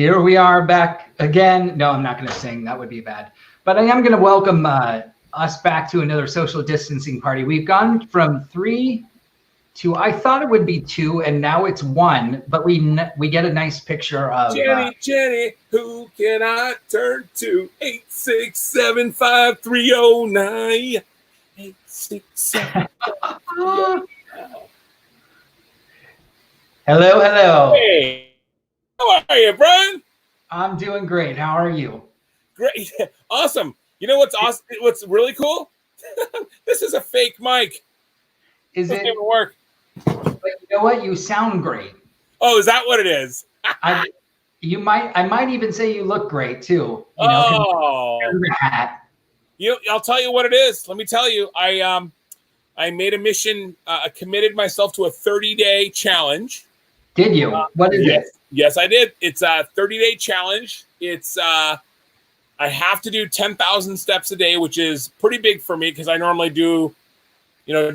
Here we are back again. No, I'm not going to sing. That would be bad. But I am going to welcome us back to another social distancing party. We've gone from 3 to, I thought it would be 2, and now it's 1. But we get a nice picture of Jenny, who can I turn to? 8675309. 867. Hello. Hey, how are you, Brian? I'm doing great. How are you? Great, awesome. You know what's awesome? What's really cool? This is a fake mic. Is it? Doesn't work. But you know what? You sound great. Oh, is that what it is? I might even say you look great too. Hat. I'll tell you what it is. Let me tell you. I made a mission. I committed myself to a 30-day challenge. Did you? What is it? Yes, I did. It's a 30-day challenge. It's I have to do 10,000 steps a day, which is pretty big for me because I normally do,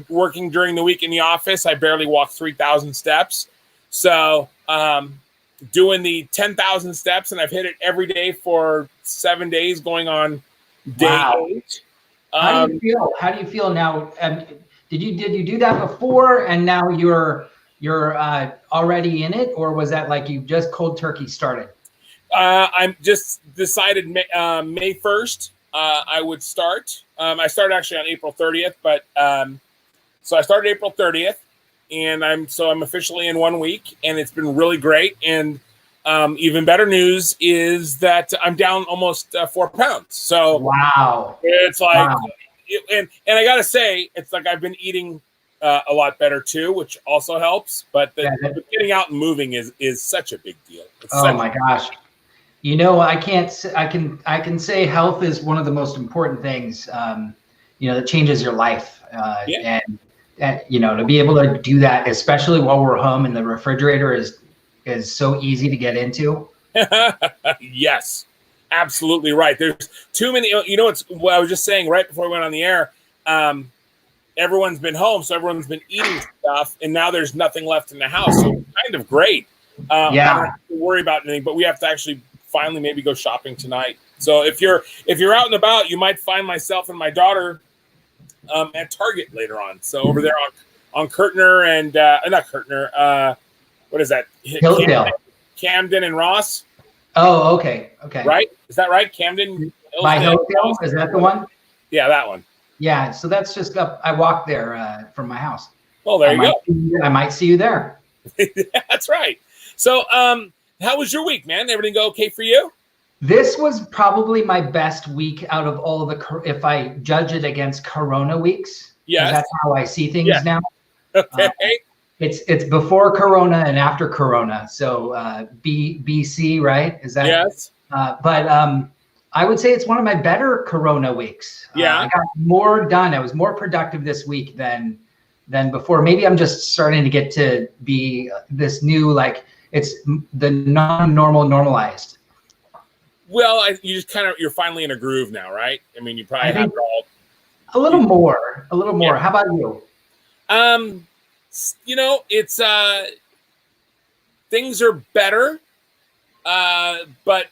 working during the week in the office, I barely walk 3,000 steps. So doing the 10,000 steps, and I've hit it every day for 7 days, going on day 8. How do you feel? How do you feel now? Did you do that before, and now you're already in it, or was that like you just cold turkey started? I'm just decided May 1st I would start. I started actually on April 30th, but so I started April 30th, and I'm officially in 1 week, and it's been really great. And even better news is that I'm down almost 4 pounds. So wow, it's like, and I gotta say, it's like I've been eating a lot better too, which also helps. But getting out and moving is such a big deal. My gosh. I can say health is one of the most important things, that changes your life. And to be able to do that, especially while we're home and the refrigerator is so easy to get into. Yes, absolutely right. There's too many, it's what I was just saying right before we went on the air. Everyone's been home, so everyone's been eating stuff, and now there's nothing left in the house. So it's kind of great. I don't have to worry about anything, but we have to actually finally maybe go shopping tonight. So if you're out and about, you might find myself and my daughter at Target later on. So over there on Kirtner and not Kirtner. What is that? Camden and Ross. Oh, okay. Right? Is that right? Camden. By Hillsdale? Is that the one? Yeah, that one. Yeah. So that's just up. I walk there from my house. Well, there you go. I might see you there. That's right. So, how was your week, man? Everything go okay for you? This was probably my best week out of all of if I judge it against Corona weeks. Yes. That's how I see things now. Okay. It's before Corona and after Corona. So BC, right? Is that? Yes. But I would say it's one of my better Corona weeks. Yeah. I got more done. I was more productive this week than before. Maybe I'm just starting to get to be this new, like, it's the non-normal normalized. Well, you're finally in a groove now, right? I mean, you probably have it all. A little more. Yeah. How about you? It's things are better, but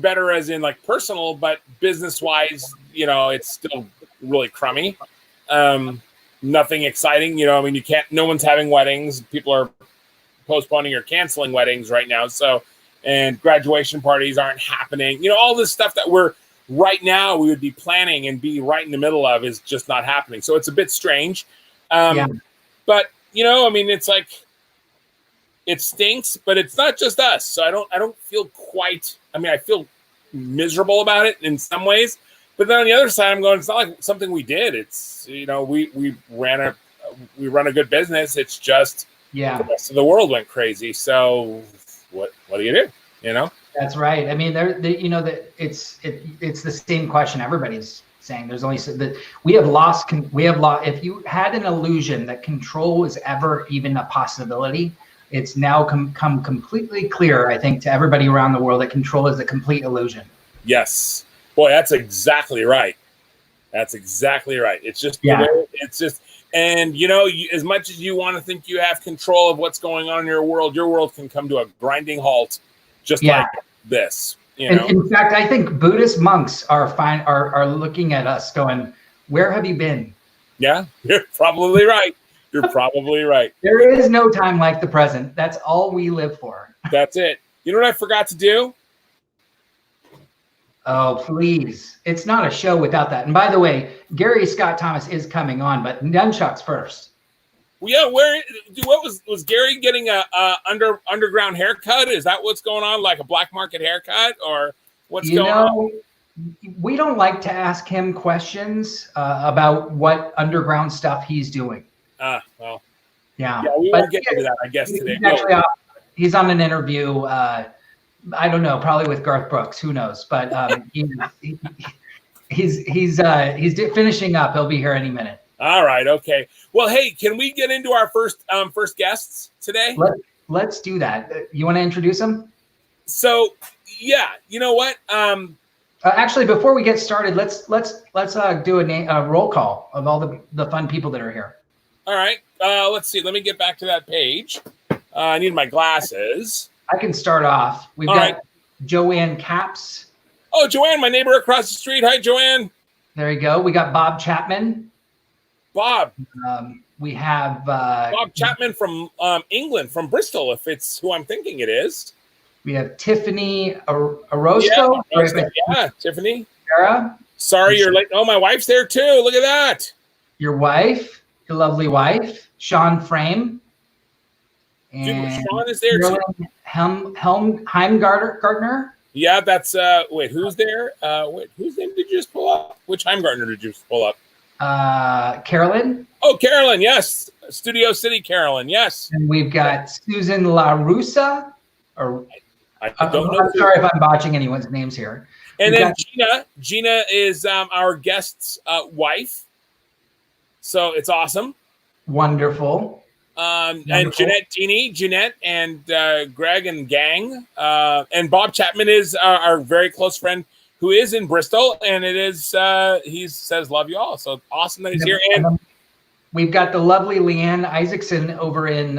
better as in like personal, but business-wise, it's still really crummy. Nothing exciting, you can't. No one's having weddings. People are postponing or canceling weddings right now. So, and graduation parties aren't happening. All this stuff that we would be planning and be right in the middle of is just not happening. So it's a bit strange. But it's like, it stinks, but it's not just us. So I don't feel quite, I feel miserable about it in some ways, but then on the other side, I'm going, it's not like something we did. It's, we run a good business. It's just, the rest of the world went crazy. So what do you do? That's right. It's the same question everybody's saying. There's only that we have lost. If you had an illusion that control was ever even a possibility, it's now come completely clear, I think, to everybody around the world that control is a complete illusion. Yes. Boy, that's exactly right. It's just, and as much as you want to think you have control of what's going on in your world can come to a grinding halt just like this. You know? In fact, I think Buddhist monks are looking at us going, where have you been? Yeah, you're probably right. You're probably right. There is no time like the present. That's all we live for. That's it. You know what I forgot to do? Oh, please. It's not a show without that. And by the way, Gary Scott Thomas is coming on, but nunchucks first. Well, yeah, what was Gary getting a underground haircut? Is that what's going on? Like a black market haircut, or what's going on? We don't like to ask him questions about what underground stuff he's doing. Well. Yeah. We won't get into that, I guess, today. He's on an interview. I don't know, probably with Garth Brooks. Who knows? But he's finishing up. He'll be here any minute. All right. Okay. Well, hey, can we get into our first guests today? Let's do that. You want to introduce them? So, yeah. You know what? Actually, before we get started, let's do a roll call of all the fun people that are here. All right. Let's see. Let me get back to that page. I need my glasses. I can start off. We've got Joanne Capps. Oh, Joanne, my neighbor across the street. Hi, Joanne. There you go. We got Bob Chapman. Bob. We have Bob Chapman from England, from Bristol, if it's who I'm thinking it is. We have Tiffany Orozco. Yeah, Tiffany. Sarah. Sorry you're late. Oh, my wife's there too. Look at that. Your wife, your lovely wife, Sean Frame. And Sean is there too. Heimgartner. Yeah, that's wait, who's there? Whose name did you just pull up? Which Heimgartner did you just pull up? Carolyn. Oh, Carolyn, yes. Studio City Carolyn, yes. And we've got Susan LaRussa. I don't know. I'm sorry if I'm botching anyone's names here. And then Gina is our guest's wife. So it's awesome. Wonderful. And Jeanette and Greg and gang. And Bob Chapman is our very close friend who is in Bristol. And it is, he says, love you all. So awesome that he's here. And we've got the lovely Leanne Isaacson over in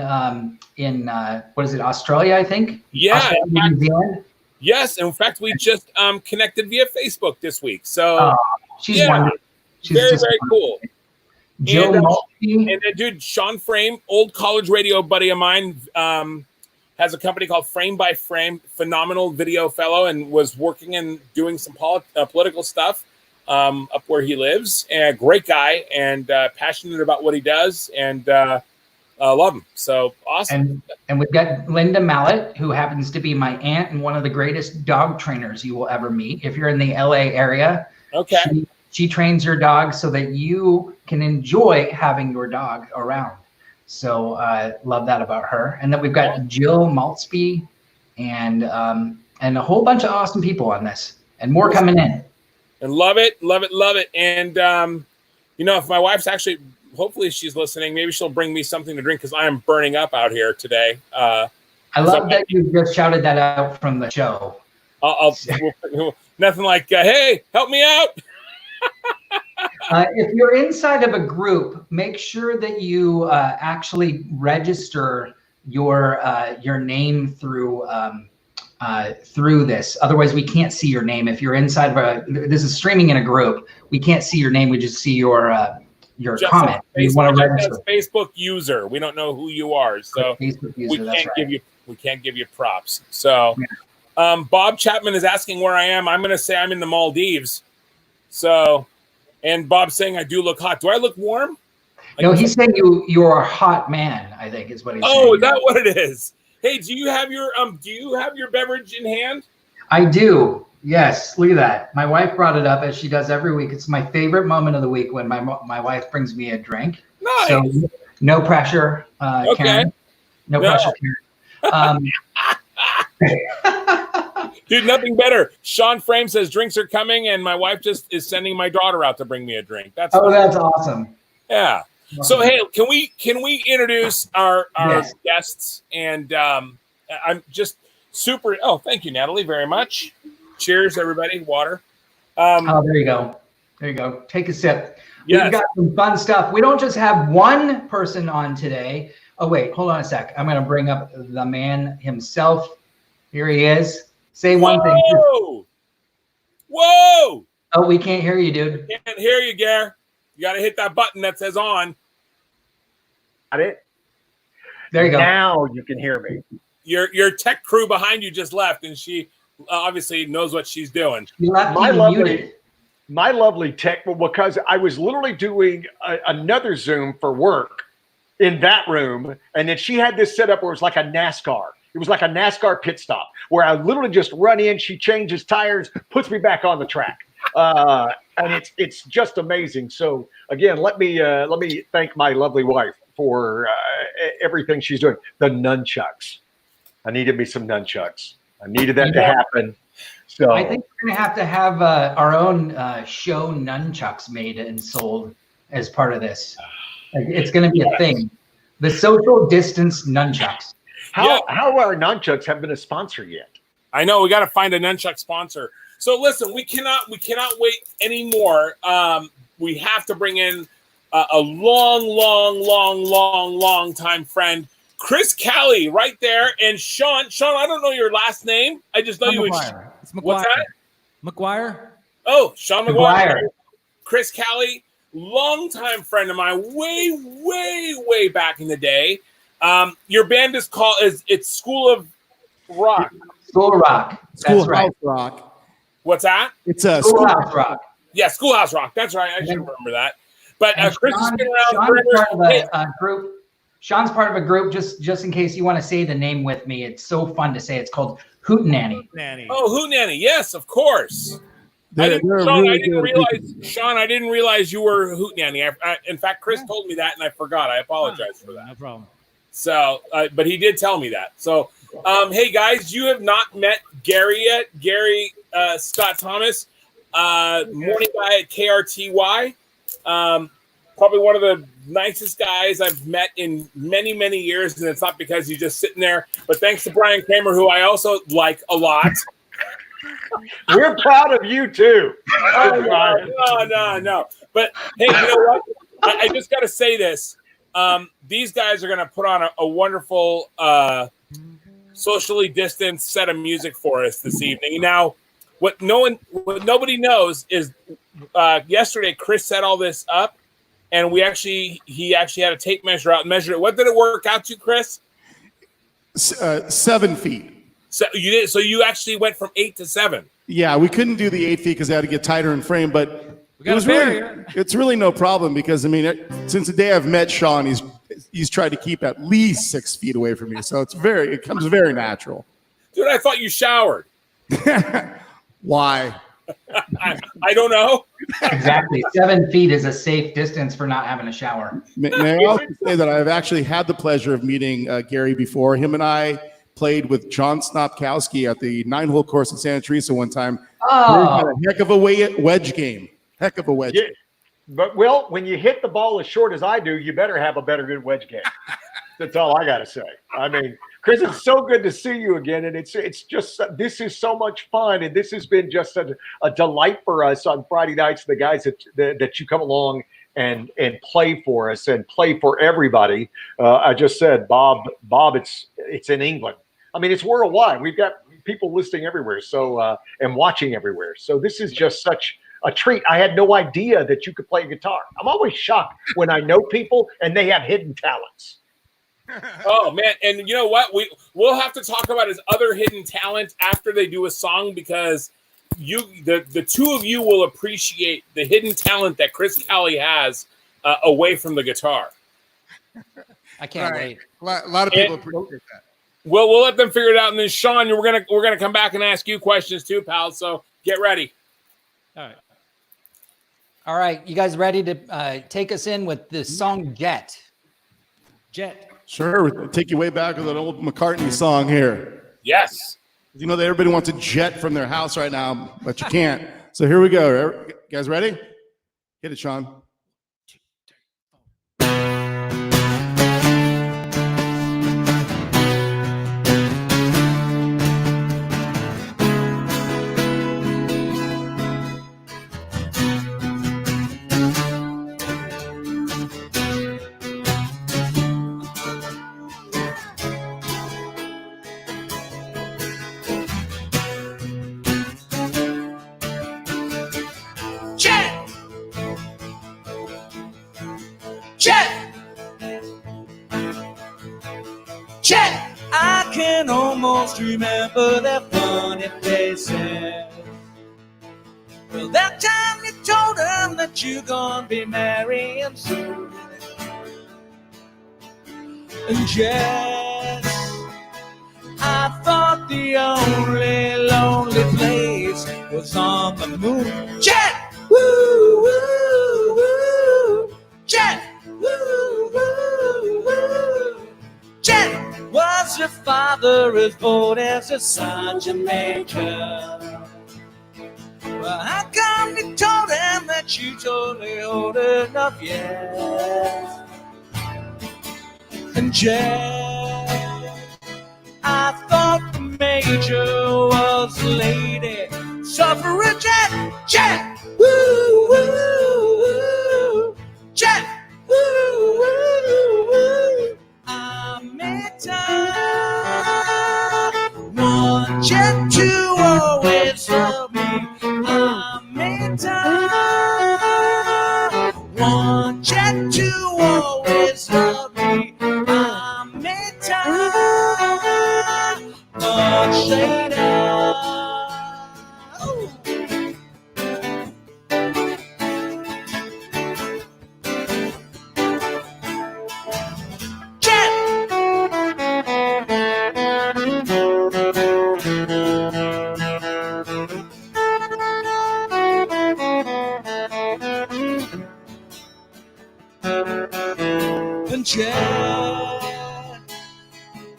what is it, Australia, I think? Yeah. Australia, New Zealand. Yes. And in fact, we just connected via Facebook this week. So she's wonderful. She's very, very cool. Jill and then, dude, Sean Frame, old college radio buddy of mine, has a company called Frame by Frame, phenomenal video fellow, and was working and doing some political stuff up where he lives. And great guy, and passionate about what he does, and love him. So awesome. And we've got Linda Mallet, who happens to be my aunt and one of the greatest dog trainers you will ever meet. If you're in the LA area, okay. She trains your dog so that you can enjoy having your dog around. So love that about her. And then we've got Jill Maltzby and a whole bunch of awesome people on this, and more coming in. And love it. And if my wife's actually, hopefully she's listening, maybe she'll bring me something to drink because I am burning up out here today. I love that you just shouted that out from the show. Nothing like, hey, help me out. If you're inside of a group, make sure that you actually register your name through this. Otherwise, we can't see your name. If you're inside of this is streaming in a group, we can't see your name. We just see your comment. You want to register. Facebook user. We don't know who you are, so we can't give you props. So, Bob Chapman is asking where I am. I'm going to say I'm in the Maldives. So, and Bob's saying I do look hot. Do I look warm? No, he's saying you're a hot man, I think is what he's saying. Oh, is that what it is? Hey, do you have your beverage in hand? I do. Yes. Look at that. My wife brought it up as she does every week. It's my favorite moment of the week when my wife brings me a drink. Nice. So no pressure, okay. Karen. No pressure, Karen. Dude, nothing better. Sean Frame says drinks are coming, and my wife just is sending my daughter out to bring me a drink. That's awesome. Yeah. Awesome. So hey, can we introduce our guests? And I'm just super. Oh, thank you, Natalie, very much. Cheers, everybody. Water. There you go. There you go. Take a sip. Yes. We've got some fun stuff. We don't just have one person on today. Oh wait, hold on a sec. I'm going to bring up the man himself. Here he is. Say one thing. Whoa! Whoa! Oh, we can't hear you, dude. Can't hear you, Gare. You got to hit that button that says on. Got it? There you go. Now you can hear me. Your tech crew behind you just left, and she obviously knows what she's doing. You left me muted. My lovely tech, because I was literally doing another Zoom for work in that room, and then she had this set up where it was like a NASCAR. It was like a NASCAR pit stop where I literally just run in, she changes tires, puts me back on the track. And it's just amazing. So again, let me thank my lovely wife for everything she's doing. The nunchucks. I needed me some nunchucks. I needed that to happen. So I think we're gonna have our own show nunchucks made and sold as part of this. Like, it's gonna be a thing. The social distance nunchucks. How our nunchucks have been a sponsor yet? I know we got to find a nunchuck sponsor. So listen, we cannot wait anymore. We have to bring in a long time friend, Chris Cali, right there, and Sean. Sean, I don't know your last name. I just know you. It's McGuire. What's that? McGuire. Oh, Sean McGuire. Chris Cali, longtime friend of mine, way back in the day. Your band is called it's School of Rock. School of Rock. That's right. Rock. What's that? It's a Schoolhouse Rock. Yeah, Schoolhouse Rock. That's right. I should remember that. But Chris has been around Sean's part of a group. Sean's part of a group. Just in case you want to say the name with me, it's so fun to say. It's called Hootenanny. Oh, Hootenanny. Yes, of course. I didn't realize you were Hootenanny. In fact, Chris told me that, and I forgot. I apologize for that. No problem. So, but he did tell me that. So, hey guys, you have not met Gary yet. Gary Scott Thomas, morning guy at KRTY. Probably one of the nicest guys I've met in many years, and it's not because he's just sitting there. But thanks to Brian Kramer, who I also like a lot. We're proud of you too. No. But hey, you know what? I just got to say this. These guys are going to put on a wonderful socially distanced set of music for us this evening. Now, what nobody knows is yesterday Chris set all this up, and he actually had a tape measure out and measured it. What did it work out to, Chris? 7 feet. So you did. So you actually went from 8 to 7. Yeah, we couldn't do the 8 feet because they had to get tighter in frame, but it's really no problem because, I mean, since the day I've met Sean, he's tried to keep at least 6 feet away from me. So it comes very natural. Dude, I thought you showered. Why? I don't know. Exactly. 7 feet is a safe distance for not having a shower. May I also say that I've actually had the pleasure of meeting Gary before. Him and I played with John Snopkowski at the 9-hole course in Santa Teresa one time. Oh. A heck of a wedge game. Heck of a wedge. Yeah. But when you hit the ball as short as I do, you better have a good wedge game. That's all I got to say. I mean, Chris, it's so good to see you again, and it's just this is so much fun, and this has been just a delight for us on Friday nights. The guys that you come along and play for us and play for everybody. I just said, Bob, it's in England. I mean, it's worldwide. We've got people listening everywhere, so and watching everywhere. So this is just such a treat. I had no idea that you could play guitar. I'm always shocked when I know people and they have hidden talents. Oh man, and you know what? We'll have to talk about his other hidden talent after they do a song, because the two of you will appreciate the hidden talent that Chris Cali has away from the guitar. I can't wait. A lot of people appreciate that. We'll let them figure it out, and then Sean, we're gonna come back and ask you questions too, pal. So get ready. All right, you guys ready to take us in with the song Jet? Jet. Sure, we'll take you way back with an old McCartney song here. Yes. You know that everybody wants a jet from their house right now, but you can't. So here we go. You guys ready? Hit it, Sean. Jet! I can almost remember their funny faces. Well, that time you told them that you're gonna be marrying soon. And Jet, I thought the only lonely place was on the moon. Jet! Woo, woo, woo! Jet! Woo, woo, woo! Jet! Was your father as bold as a sergeant major? Well, how come you told him that you totally old enough yet? And Jet, I thought the major was a lady suffragette. Jet! Woo, woo, woo! Jet! Woo, woo, woo! I met her. One jet to always love me. I met her. One jet to always love me. I met her. Much later. Oh. Jet,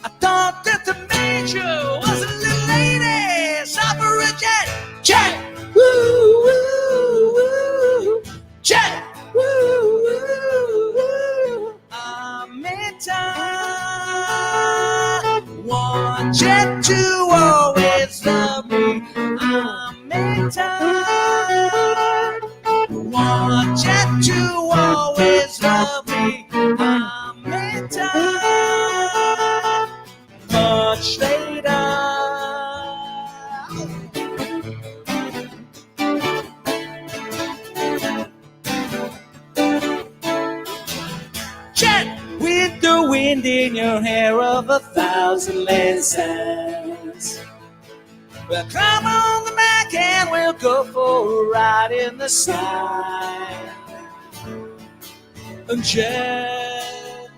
I thought that the major was a little lady suffragette. Jet, woo, woo, woo. Jet, woo, woo, woo. I met her. One jet to always love me. I met her. One jet to always love me. I met her much later. Jet, with the wind in your hair of 1,000 lessons. Well, come on the back and we'll go for a ride in the sun. And Jet,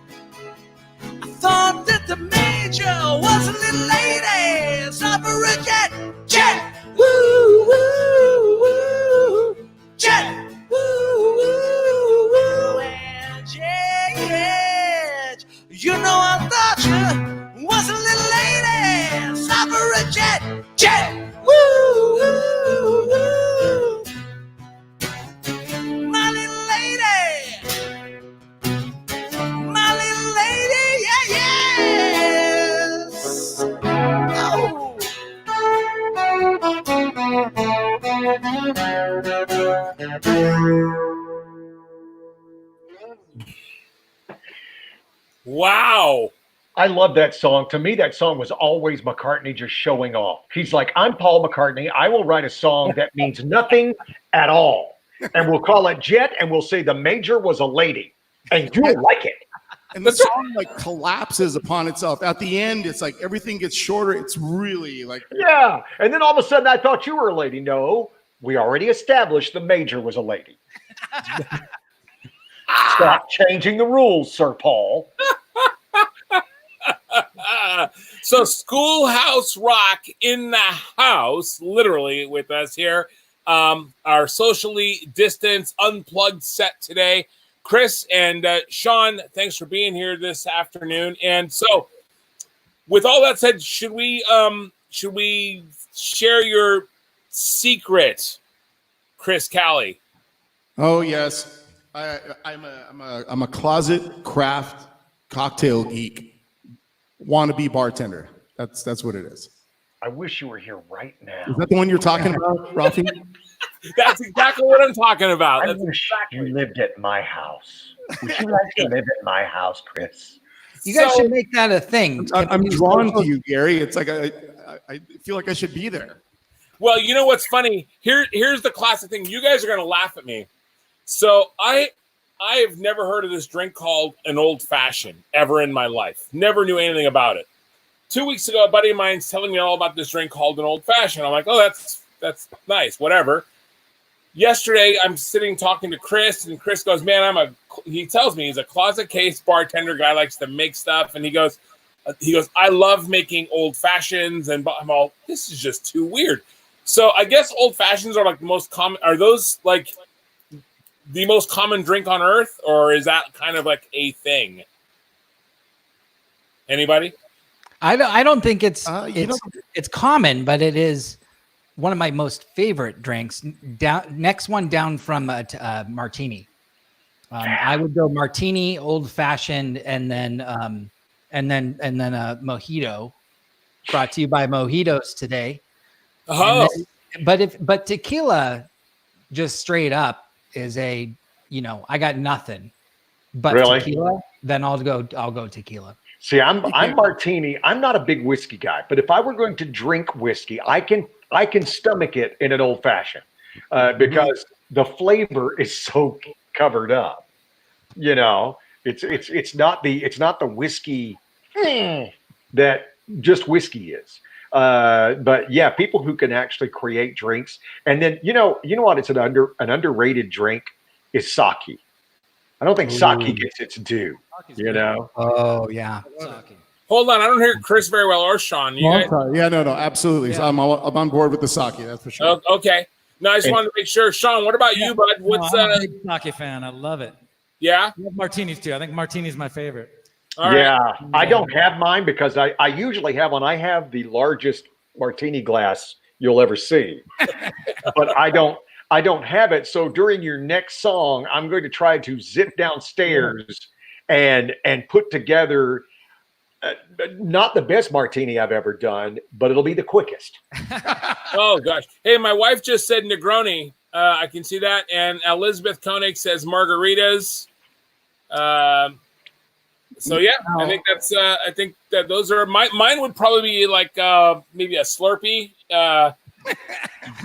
I thought that the major was a little lady suffragette. Jet, woo, woo, woo. Jet, woo, woo, woo. And Jet, you know I thought you was a little lady suffragette. Jet, woo, woo, woo. My little lady. My little lady, yeah, yes. Wow. I love that song. To me, that song was always McCartney just showing off. He's like, I'm Paul McCartney. I will write a song that means nothing at all. And we'll call it Jet, and we'll say the major was a lady. And you'll like it. And the song like collapses upon itself. At the end, it's like everything gets shorter. It's really like Yeah. And then all of a sudden, I thought you were a lady. No, we already established the major was a lady. Stop changing the rules, Sir Paul. So Schoolhouse Rock in the house, literally with us here. Our socially distanced unplugged set today. Chris and Sean, thanks for being here this afternoon. And so, with all that said, should we share your secret, Chris Cali? oh yes, I'm a closet craft cocktail geek, wannabe bartender. That's what it is. I wish you were here right now. Is that the one you're talking about, Rafi? That's exactly what I'm talking about. I That's wish you lived at my house. Would you like to live at my house, Chris? You guys should make that a thing. I'm drawn to you, Gary. It's like I feel like I should be there. Well, you know what's funny? Here's the classic thing. You guys are going to laugh at me. So I have never heard of this drink called an old fashioned ever in my life. Never knew anything about it. 2 weeks ago, a buddy of mine's telling me all about this drink called an old fashioned. I'm like, oh, that's nice, whatever. Yesterday, I'm sitting talking to Chris, and Chris goes, man, he tells me he's a closet case bartender guy, likes to make stuff. And he goes, I love making old fashions. And I'm all, this is just too weird. So I guess old fashions are like the most common. Are those like the most common drink on earth, or is that kind of like a thing? Anybody? I don't think it's common, but it is one of my most favorite drinks. Next one down from martini. I would go martini, old fashioned, and then a mojito. Brought to you by Mojitos today. Oh, but tequila, just straight up, is I got nothing. But Really? Tequila, then I'll go tequila. See, I'm martini. I'm not a big whiskey guy, but if I were going to drink whiskey, I can stomach it in an old fashioned because the flavor is so covered up. It's not the whiskey that just whiskey is. But yeah, people who can actually create drinks, and then you know what? It's an underrated drink is sake. I don't think sake gets its due. Oh yeah. Hold on, I don't hear Chris very well or Sean. You guys? Yeah, no, absolutely. Yeah. So I'm on board with the sake. That's for sure. Okay. No, I just wanted to make sure. Sean, what about you, bud? What's I'm a big sake fan. I love it. Yeah, I love martinis too. I think martini's my favorite. all right. Yeah, I don't have mine because I usually have one. I have the largest martini glass you'll ever see, but I don't have it. So during your next song, I'm going to try to zip downstairs and put together not the best martini I've ever done, but it'll be the quickest. Oh gosh. Hey, my wife just said Negroni. I can see that, and Elizabeth Koenig says margaritas. So yeah, I think that's. I think that those are mine. Would probably be like maybe a Slurpee,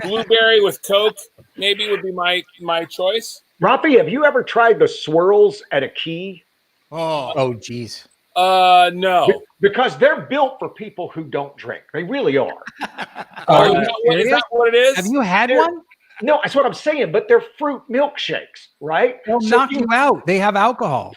blueberry with Coke. Maybe would be my choice. Rafi, have you ever tried the swirls at a key? Oh geez. No. Because they're built for people who don't drink. They really are. Is that what it is? Have you had one? No, that's what I'm saying. But they're fruit milkshakes, right? They'll knock you out. They have alcohol.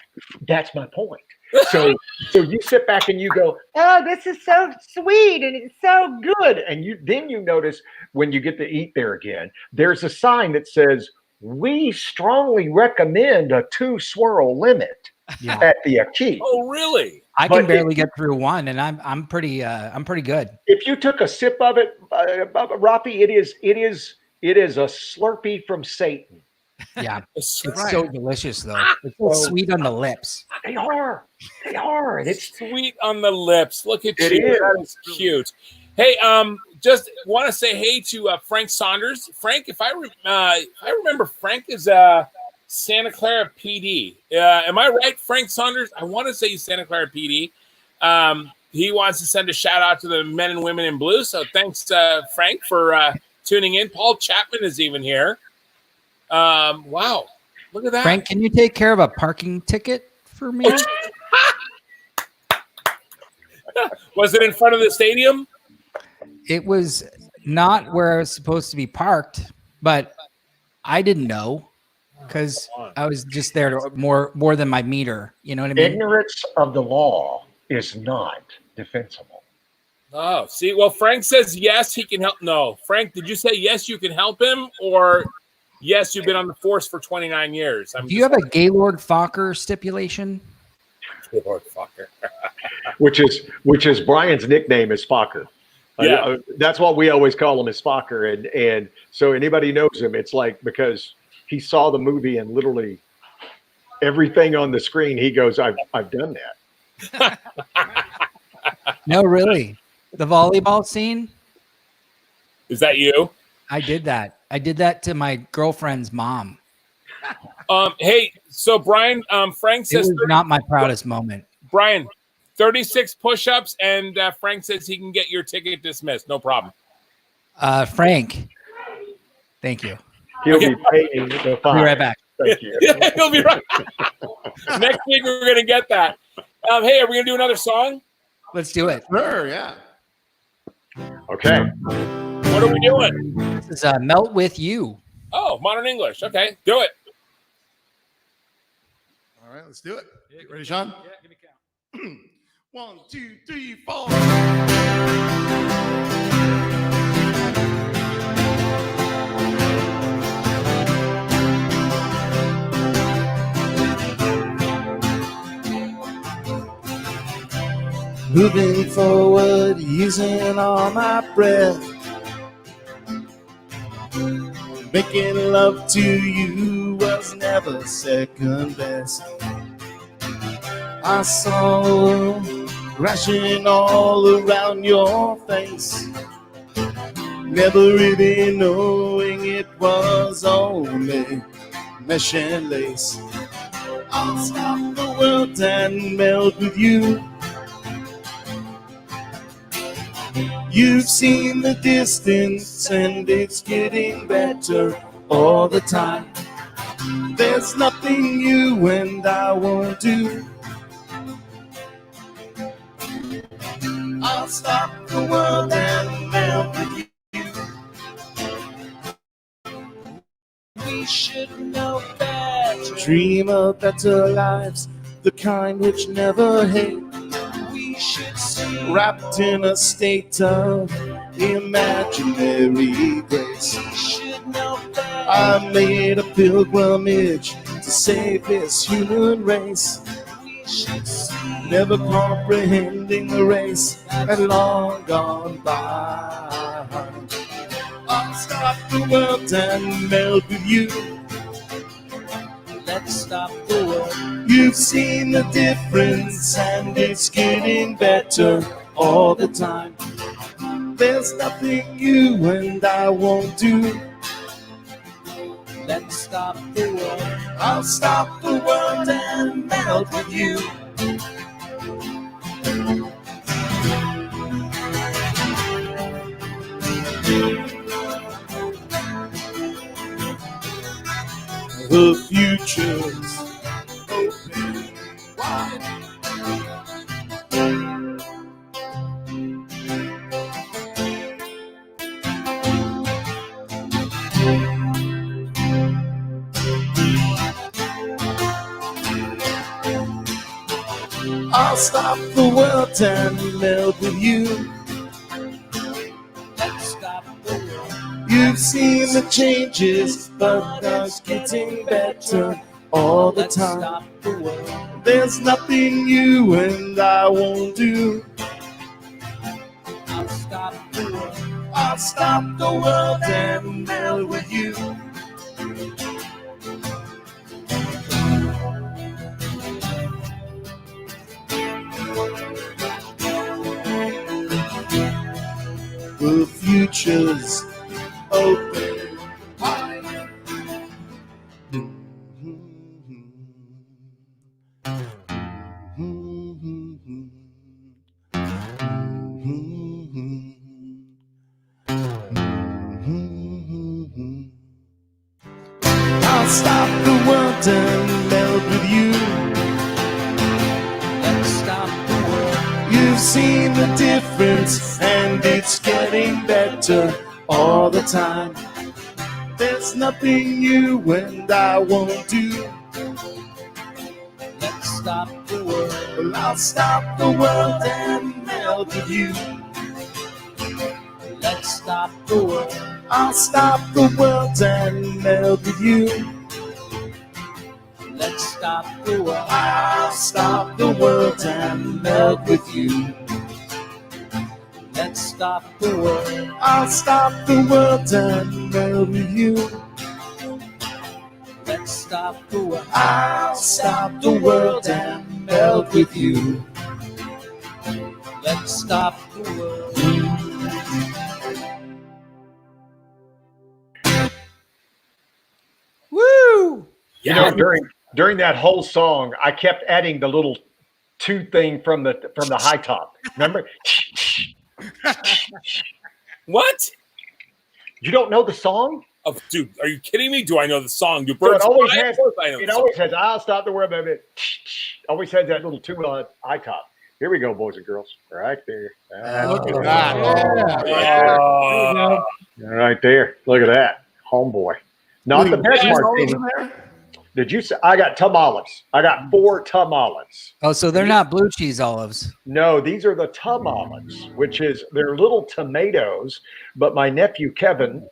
That's my point. So you sit back and you go, oh, this is so sweet and it's so good. And then you notice when you get to eat there again, there's a sign that says, we strongly recommend a 2-swirl limit at the key. Oh, really? I can barely get through one, and I'm pretty good. If you took a sip of it, Rafi, it is a Slurpee from Satan. Yeah, it's so delicious though. It's so sweet on the lips. They are. And it's Sweet on the lips. Look at It you. is. That is cute. Hey, just want to say hey to Frank Saunders. Frank, if I remember, Frank is Santa Clara PD. Am I right, Frank Saunders? I want to say he's Santa Clara PD. He wants to send a shout out to the men and women in blue. So thanks, Frank, for tuning in. Paul Chapman is even here. Wow, look at that. Frank, can you take care of a parking ticket for me? Was it in front of the stadium? It was not where I was supposed to be parked, but I didn't know because I was just there to more than my meter. You know what I mean? ignorance of the law is not defensible. Oh, see, well, Frank says yes, he can help. No, Frank, did you say yes, you can help him, or yes, you've been on the force for 29 years? Do you have a Gaylord Fokker stipulation? Gaylord Fokker. which is Brian's nickname is Fokker. Yeah. That's what we always call him is Fokker. And so anybody knows him, it's like because he saw the movie and literally everything on the screen, he goes, I've done that. No, really. The volleyball scene? Is that you? I did that. I did that to my girlfriend's mom. Hey, so Brian, Frank It says was not my proudest moment. Brian, 36 push-ups, and Frank says he can get your ticket dismissed. No problem. Frank, thank you. He'll be paying the fine. I'll be right back. Thank you. Yeah, he'll be right. Next week we're gonna get that. Hey, are we gonna do another song? Let's do it. Sure, yeah. Okay. What are we doing? This is Melt With You. Oh, modern English. Okay, do it. All right, let's do it. Ready, Sean? Yeah, give me a count. 1, 2, 3, 4. Moving forward, using all my breath. Making love to you was never second best. I saw crashing all around your face, never really knowing it was only mesh and lace. I'll stop the world and melt with you. You've seen the distance and it's getting better all the time. There's nothing you and I won't do. I'll stop the world and melt with you. We should know better. Dream of better lives, the kind which never hate. We should see, wrapped in a state of imaginary grace. We should know better. I made a pilgrimage to save this human race. We should see, never comprehending the race had long gone by. I'll stop the world and melt with you. Let's stop the world. You've seen the difference and it's getting better all the time. There's nothing you and I won't do. Let's stop the world. I'll stop the world and melt with you. The future's open wide. I'll stop the world and melt with you. Let's stop the world. You've seen the changes, but it's getting better all the time. There's nothing you and I won't do. I'll stop the world. I'll stop the world and melt with you. The future's open wide. I'll stop the world and melt with you. Let's stop the world. You've seen the difference and it's getting better all the time. There's nothing you and I won't do. Let's stop the world. Well, I'll stop the world and melt with you. Let's stop the world. I'll stop the world and melt with you. Let's stop the world. I'll stop the world and melt with you. Let's stop the world. I'll stop the world and melt with you. Let's stop the world. I'll stop the world and melt with you. Let's stop the world. Woo! You know, during that whole song, I kept adding the little two thing from the high top. Remember? What? You don't know the song? Oh, dude, are you kidding me? Do I know the song? Do So birds it always fly? has. Of course I know It the always has. I'll stop the word. Always has that little two high top. Here we go, boys and girls. Right there. Look at that. Right there. Look at that. Homeboy. Not the best martini. Did you say I got tamales? I got 4 tamales. Oh, so they're not blue cheese olives. No, these are the tamales, which is they're little tomatoes. But my nephew Kevin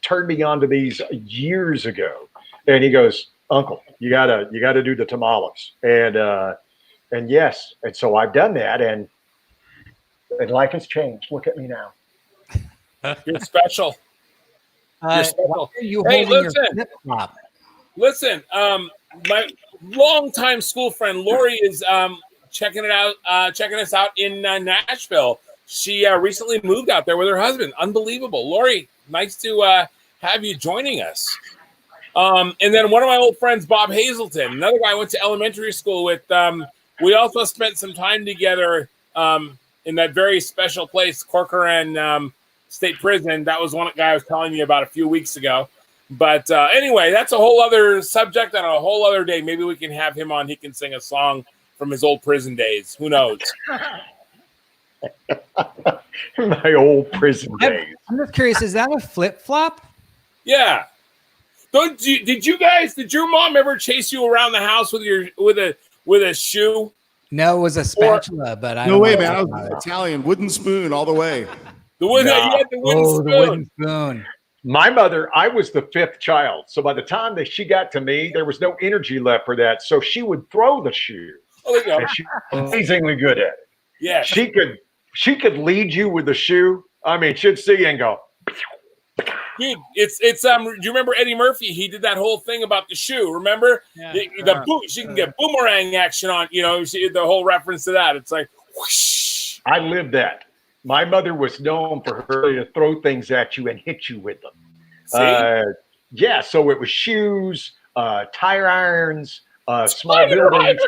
turned me on to these years ago, and he goes, "Uncle, you gotta do the tamales." And yes, and so I've done that, and life has changed. Look at me now. You're special. You're special. Hey, listen. My longtime school friend Lori is checking us out in Nashville. She recently moved out there with her husband. Unbelievable, Lori. Nice to have you joining us. And then one of my old friends, Bob Hazelton, another guy I went to elementary school with. We also spent some time together in that very special place, Corcoran State Prison. That was one guy I was telling you about a few weeks ago. But anyway, that's a whole other subject on a whole other day. Maybe we can have him on. He can sing a song from his old prison days. Who knows? My old prison days. I'm just curious, is that a flip-flop? Yeah. Did your mom ever chase you around the house with a shoe? No, it was a spatula, but I no don't way, know man. I was Italian, wooden spoon all the way. The wooden spoon. The wooden spoon. My mother, I was the 5th child. So by the time that she got to me, there was no energy left for that. So she would throw the shoe. Oh, there you go. And she was amazingly good at it. Yeah. She could lead you with the shoe. I mean, she'd see you and go. Dude, it's do you remember Eddie Murphy? He did that whole thing about the shoe. Remember the boot? She can get boomerang action on. You know, the whole reference to that. It's like whoosh. I lived that. My mother was known for her to throw things at you and hit you with them. Yeah, so it was shoes, tire irons, small buildings.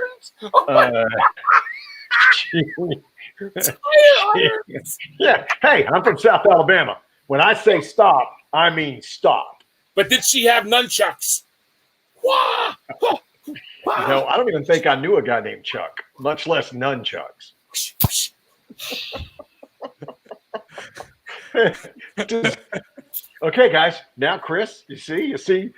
Yeah. Hey, I'm from South Alabama. When I say stop, I mean stop. But did she have nunchucks? Wah! No, I don't even think I knew a guy named Chuck, much less nunchucks. Okay, guys. Now, Chris, you see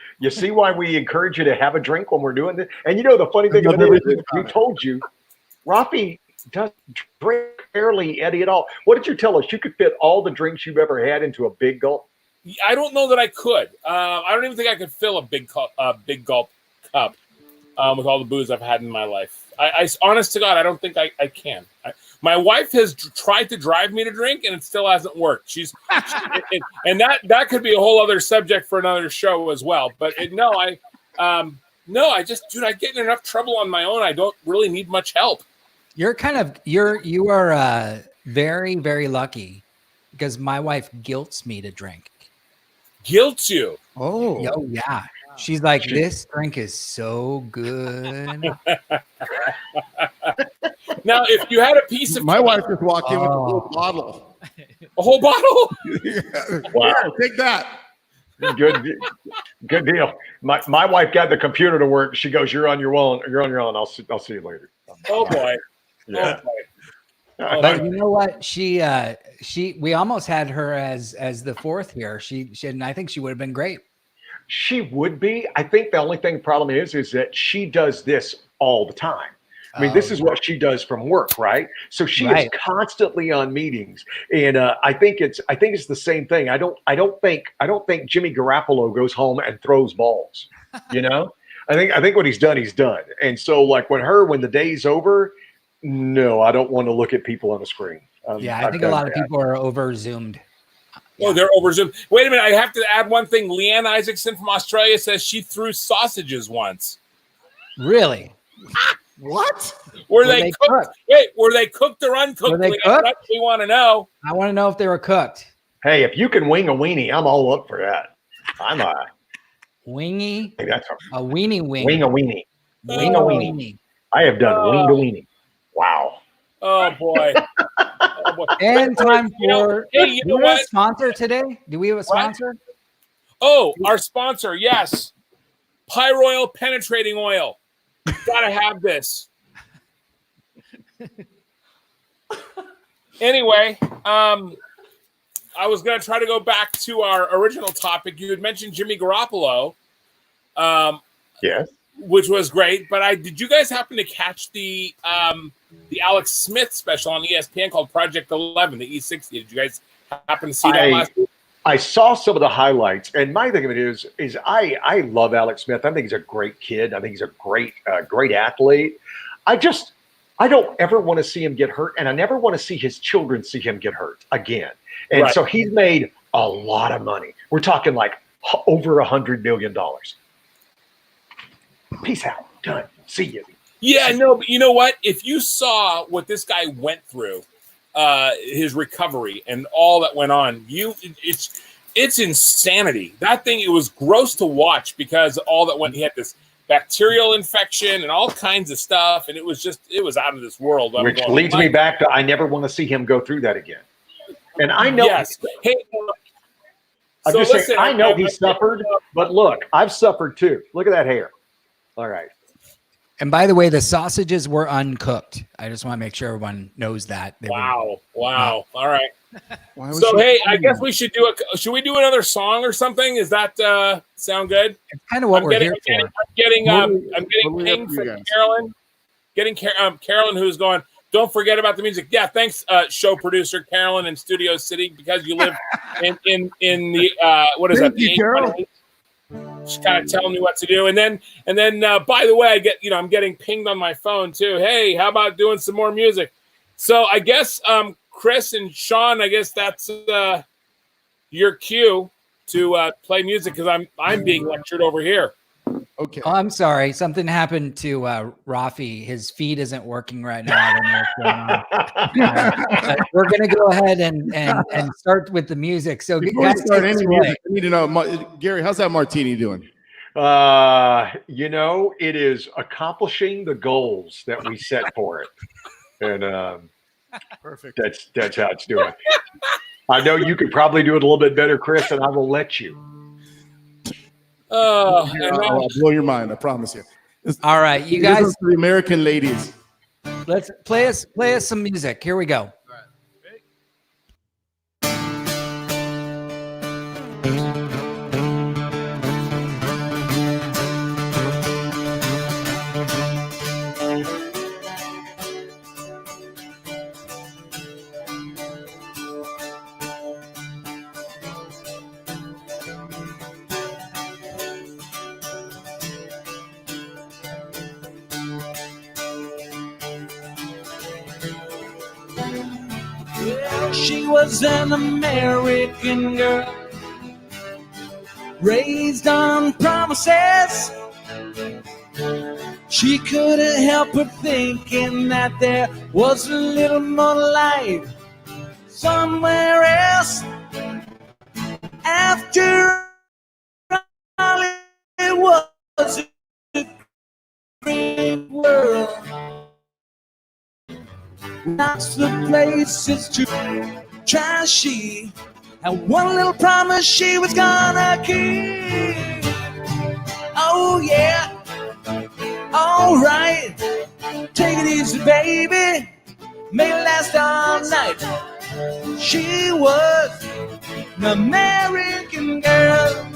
why we encourage you to have a drink when we're doing this. And you know the funny thing about it is, we told you, Rafi doesn't drink barely Eddie at all. What did you tell us? You could fit all the drinks you've ever had into a big gulp. I don't know that I could. I don't even think I could fill a big gulp cup with all the booze I've had in my life. I honest to God, I don't think I can. My wife has tried to drive me to drink, and it still hasn't worked. And that could be a whole other subject for another show as well. But I get in enough trouble on my own. I don't really need much help. You are very, very lucky because my wife guilts me to drink. Guilts you? Oh yeah. She's like, this drink is so good. Now, if you had a piece of my wife just walked in with a whole bottle. A whole bottle? Yeah. Wow. Yeah, take that. Good deal. My wife got the computer to work. She goes, "You're on your own. You're on your own. I'll see you later." Oh boy. Yeah. Oh boy. But you know what? We almost had her as the 4th here. And I think she would have been great. She would be. I think the only problem is that she does this all the time. I mean, this is what she does from work, right? So she is constantly on meetings, and I think it's the same thing. I don't think Jimmy Garoppolo goes home and throws balls. You know, I think what he's done, And so, like when the day's over, no, I don't want to look at people on the screen. I think a lot of people are over zoomed. Oh, they're over zoomed. Wait a minute, I have to add one thing. Leanne Isaacson from Australia says she threw sausages once. Really? What? Were they cooked? Wait, were they cooked or uncooked? Were they cooked? We want to know. I want to know if they were cooked. Hey, if you can wing a weenie, I'm all up for that. I'm a wingy. Hey, that's a weenie wing. Wing a weenie. Wing a weenie. I have done wing to weenie. Wow. Oh boy. And time for you know what? A sponsor today? Do we have a sponsor? Oh, our sponsor, yes. Pyroil penetrating oil. Gotta have this. Anyway, I was going to try to go back to our original topic. You had mentioned Jimmy Garoppolo. Yes. Which was great, but did you guys happen to catch the Alex Smith special on ESPN called Project 11, the E60? Did you guys happen to see that last week? I saw some of the highlights, and my thing of it is I love Alex Smith. I think he's a great kid. I think he's a great athlete. I don't ever want to see him get hurt, and I never want to see his children see him get hurt again. And so he's made a lot of money. We're talking like over $100 million. Peace out. Done. See you. Yeah, no, but you know what? If you saw what this guy went through, his recovery and all that went on, it's insanity. That thing, it was gross to watch because all that went. He had this bacterial infection and all kinds of stuff, and it was out of this world. Which leads me back to I never want to see him go through that again. And I know. Yes. Hey. I'm just saying, I know he suffered, but look, I've suffered too. Look at that hair. All right. And by the way, the sausages were uncooked. I just want to make sure everyone knows that. Wow. All right. So, hey, I guess we should should we do another song or something? Is that sound good? It's kind of what we're here for. I'm getting pinged from Carolyn. Carolyn, who's going, don't forget about the music. Yeah, thanks, show producer Carolyn in Studio City, because you live in the what is that? She's kind of telling me what to do, and then by the way, I'm getting pinged on my phone too. Hey, how about doing some more music? So I guess Chris and Sean, I guess that's your cue to play music, because I'm being lectured over here. Okay. Oh, I'm sorry. Something happened to Rafi. His feed isn't working right now. I don't know what's going on. We're going to go ahead and start with the music. So before we start any music, I need to know, Gary, how's that martini doing? It is accomplishing the goals that we set for it. And perfect. That's how it's doing. I know you could probably do it a little bit better, Chris, and I will let you. I'll blow your mind, I promise you. All right, you guys, for the American ladies. Let's play us some music. Here we go. She was an American girl, raised on promises. She couldn't help but thinking that there was a little more life somewhere else. After all, it was a great world. Lots of places to try. She had one little promise she was gonna keep. Oh yeah, all right. Take it easy, baby. Make it last all night. She was an American girl.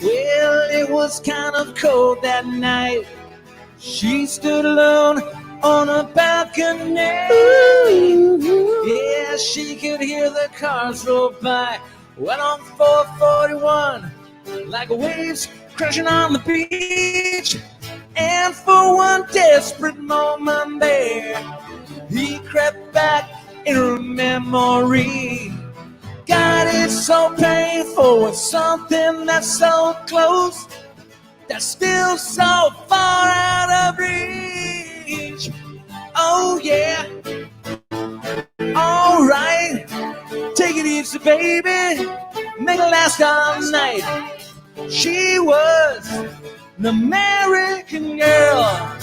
Well, it was kind of cold that night. She stood alone on a balcony. Yeah, she could hear the cars roll by. Went on 441 like waves crashing on the beach. And for one desperate moment there, he crept back in her memory. God, it's so painful with something that's so close, that's still so far out of reach. Oh yeah, all right. Take it easy, baby. Make it last all night. She was an American girl.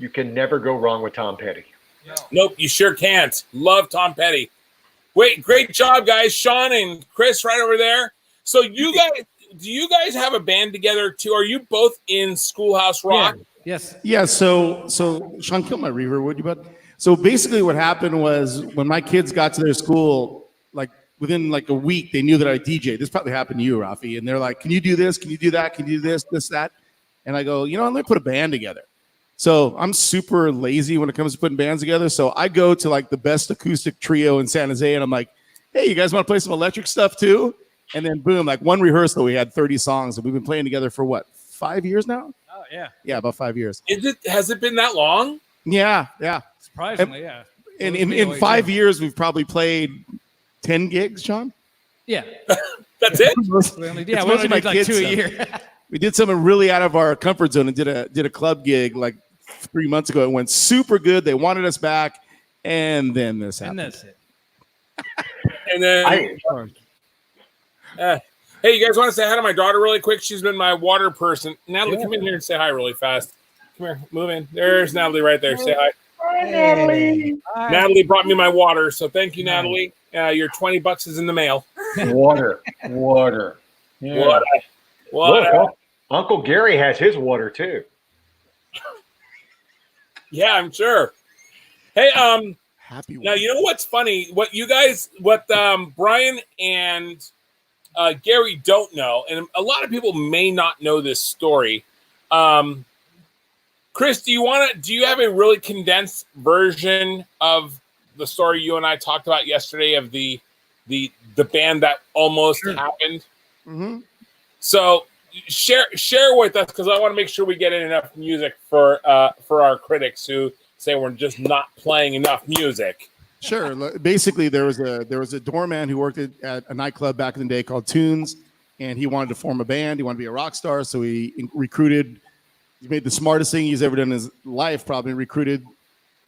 You can never go wrong with Tom Petty. Nope, you sure can't. Love Tom Petty. Wait, great job, guys. Sean and Chris right over there. So you guys, do you guys have a band together too? Are you both in Schoolhouse Rock? Yeah. Yes. Yeah. So Sean, kill my reverb, would you, bud? So basically, what happened was when my kids got to their school, like within like a week, they knew that I DJ. This probably happened to you, Rafi. And they're like, "Can you do this? Can you do that? Can you do this, that?" And I go, let me put a band together. So I'm super lazy when it comes to putting bands together. So I go to like the best acoustic trio in San Jose, and I'm like, "Hey, you guys want to play some electric stuff too?" And then boom, like one rehearsal, we had 30 songs, and we've been playing together for what, 5 years now? Oh yeah. Yeah, about 5 years. Has it been that long? Yeah. Surprisingly, yeah. And in 5 years, we've probably played 10 gigs, Sean. Yeah. That's it. We only need like 2 a year. We did something really out of our comfort zone and did a club gig like 3 months ago. It went super good. They wanted us back, and then this happened. And that's it. And then, hey, you guys want to say hi to my daughter really quick? She's been my water person. Natalie, come in here and say hi really fast. Come here, move in. There's Natalie right there. Say hi. Hi, Natalie. Hi. Natalie brought me my water, so thank you, Natalie. Your $20 is in the mail. Water. Yeah. Water. Look, Uncle Gary has his water too. Yeah, I'm sure. Hey, Happy now you know what's funny? What Brian and Gary don't know, and a lot of people may not know this story. Chris, do you have a really condensed version of the story you and I talked about yesterday of the band that almost happened? Mm-hmm. So share with us, because I want to make sure we get in enough music for our critics who say we're just not playing enough music. Sure. Basically, there was a doorman who worked at a nightclub back in the day called Tunes, and he wanted to form a band. He wanted to be a rock star, so he recruited. He made the smartest thing he's ever done in his life. Probably recruited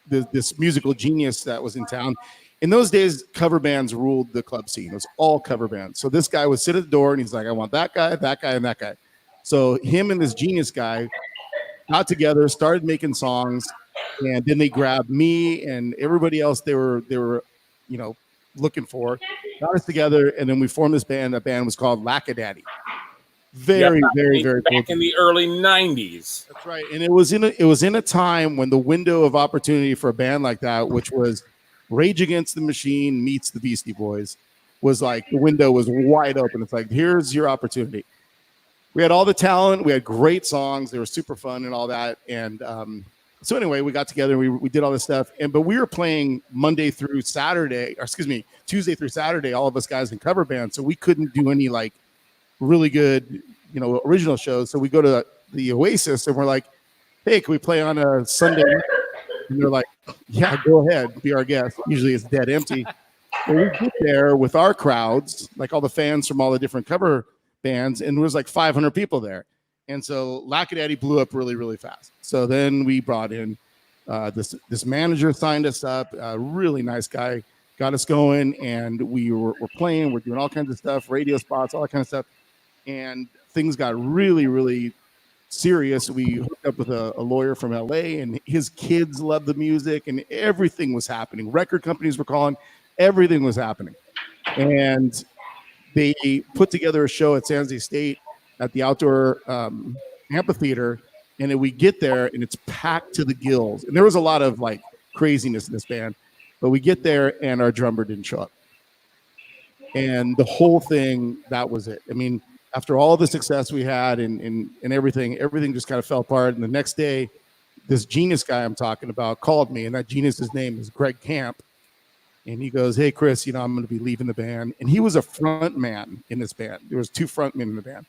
this musical genius that was in town. In those days, cover bands ruled the club scene. It was all cover bands. So this guy would sit at the door, and he's like, "I want that guy, and that guy." So him and this genius guy got together, started making songs. And then they grabbed me and everybody else they were looking for, got us together, and then we formed this band. That band was called Lackadaddy. Very back cool. in the early 90s. That's right. And it was in a time when the window of opportunity for a band like that, which was Rage Against the Machine meets the Beastie Boys, was like the window was wide open. It's like, here's your opportunity. We had all the talent, we had great songs, they were super fun and all that. And so anyway, we got together, we did all this stuff, but we were playing Tuesday through Saturday, all of us guys in cover bands, so we couldn't do any like really good, original shows. So we go to the Oasis and we're like, "Hey, can we play on a Sunday night?" And they're like, "Yeah, go ahead, be our guest." Usually it's dead empty. So we get there with our crowds, like all the fans from all the different cover bands, and there was like 500 people there. And so Lackadaddy blew up really, really fast. So then we brought in this manager, signed us up, a really nice guy, got us going, and we're playing, we're doing all kinds of stuff, radio spots, all that kind of stuff. And things got really, really serious. We hooked up with a lawyer from LA, and his kids loved the music, and everything was happening. Record companies were calling, everything was happening. And they put together a show at San Jose State at the outdoor amphitheater, and then we get there and it's packed to the gills. And there was a lot of like craziness in this band, but we get there and our drummer didn't show up. And the whole thing, that was it. I mean, after all the success we had and everything just kind of fell apart. And the next day, this genius guy I'm talking about called me, and that genius's name is Greg Camp. And he goes, "Hey, Chris, I'm going to be leaving the band." And he was a front man in this band. There was 2 front men in the band.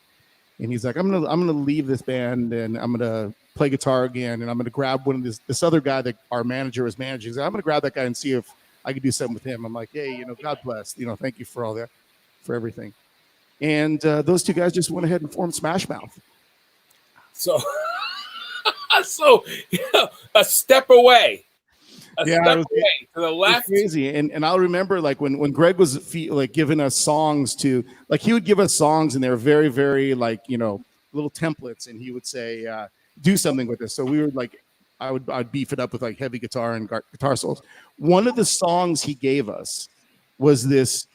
And he's like, I'm gonna leave this band and I'm gonna play guitar again, and I'm gonna grab one of this other guy that our manager was managing. He's like, "I'm gonna grab that guy and see if I could do something with him." I'm like, "Hey, God bless, thank you for all that, for everything." And those 2 guys just went ahead and formed Smash Mouth. So a step away. To the left. Crazy. And I'll remember like when Greg was giving us songs to, like, he would give us songs and they were very, very like, little templates, and he would say, "Do something with this." So we were like, I'd beef it up with like heavy guitar and guitar solos. One of the songs he gave us was this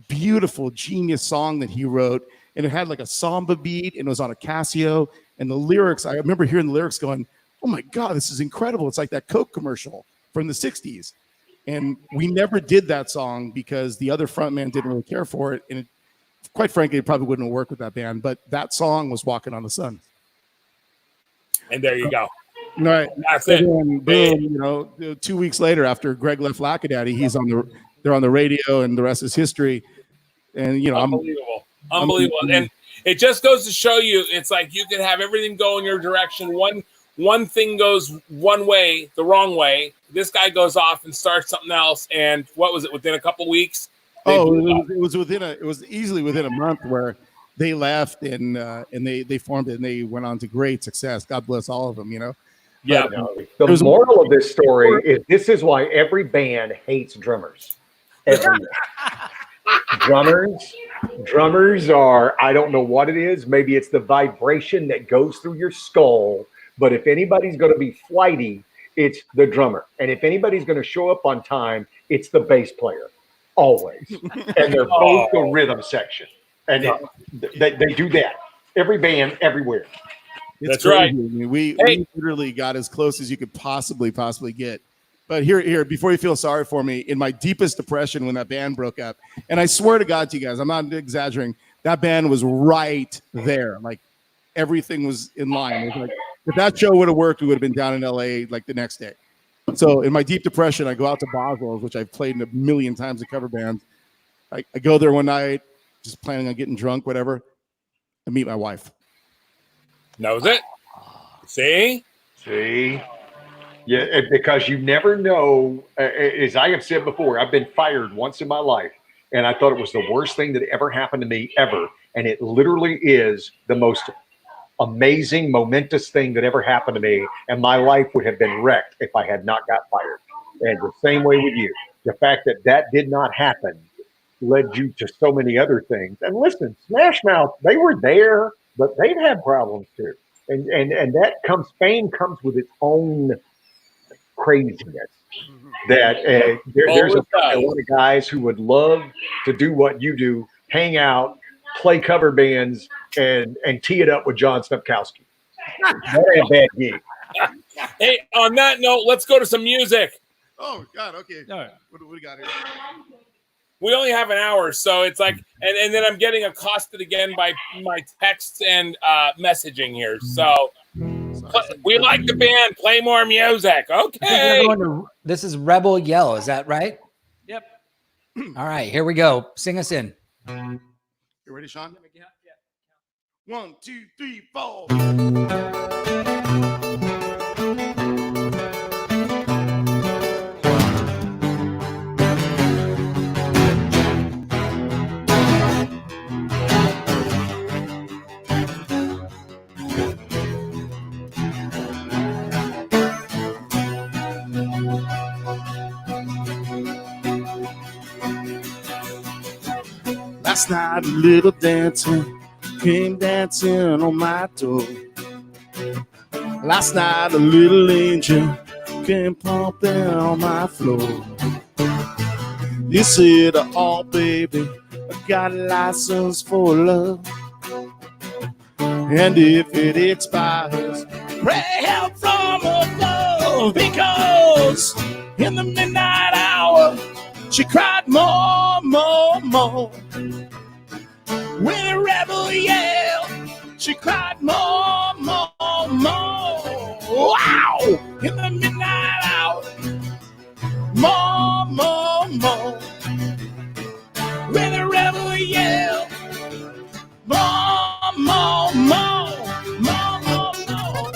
beautiful genius song that he wrote, and it had like a samba beat, and it was on a Casio. And the lyrics, I remember hearing the lyrics going, "Oh my God, this is incredible! It's like that Coke commercial from the '60s." And we never did that song because the other frontman didn't really care for it, and quite frankly, it probably wouldn't have worked with that band. But that song was "Walking on the Sun." And there you go. All right, that's it. Boom, 2 weeks later, after Greg left Lackadaddy, they're on the radio, and the rest is history. And unbelievable. And it just goes to show you, it's like you can have everything go in your direction. One thing goes one way, the wrong way. This guy goes off and starts something else. And what was it? Within a couple weeks? It was easily within a month where they left and they formed it, and they went on to great success. God bless all of them, Yeah. The moral of this story is this is why every band hates drummers. Drummers are, I don't know what it is. Maybe it's the vibration that goes through your skull. But if anybody's going to be flighty, it's the drummer. And if anybody's going to show up on time, it's the bass player. Always. And they're both the rhythm section. And they do that. Every band, everywhere. That's right. I mean, we literally got as close as you could possibly get. But here, before you feel sorry for me, in my deepest depression when that band broke up, and I swear to God to you guys, I'm not exaggerating, that band was right there. Like everything was in line. It was like, if that show would have worked, we would have been down in LA like the next day. So in my deep depression, I go out to Boswell's, which I've played in a million times in cover bands. I go there one night, just planning on getting drunk, whatever. I meet my wife. Knows it. See? Yeah, because you never know. As I have said before, I've been fired once in my life, and I thought it was the worst thing that ever happened to me ever. And it literally is the most amazing, momentous thing that ever happened to me. And my life would have been wrecked if I had not got fired. And the same way with you. The fact that did not happen led you to so many other things. And listen, Smash Mouth, they were there, but they've had problems too. And that fame comes with its own craziness. That there's a lot of guys who would love to do what you do, hang out, play cover bands, and tee it up with John Stepkowski. That ain't a bad gig. Hey, on that note, let's go to some music. Oh God, okay. All right. What do we got here? We only have an hour, so it's like, and then I'm getting accosted again by my texts and messaging here. So we like the band. Play more music. Okay. This is Rebel Yell. Is that right? Yep. All right, here we go. Sing us in. You ready, Sean? Yeah. 1, 2, 3, 4. Last night, a little dancer came dancing on my door. Last night, a little angel came pumping on my floor. You said, "Oh, baby, I got a license for love. And if it expires, pray help from above." Because in the midnight hour, she cried more, more, more. With a rebel yell, she cried more, more, more. Wow! In the midnight hour, more, more, more. With a rebel yell, more, more, more, more, more, more.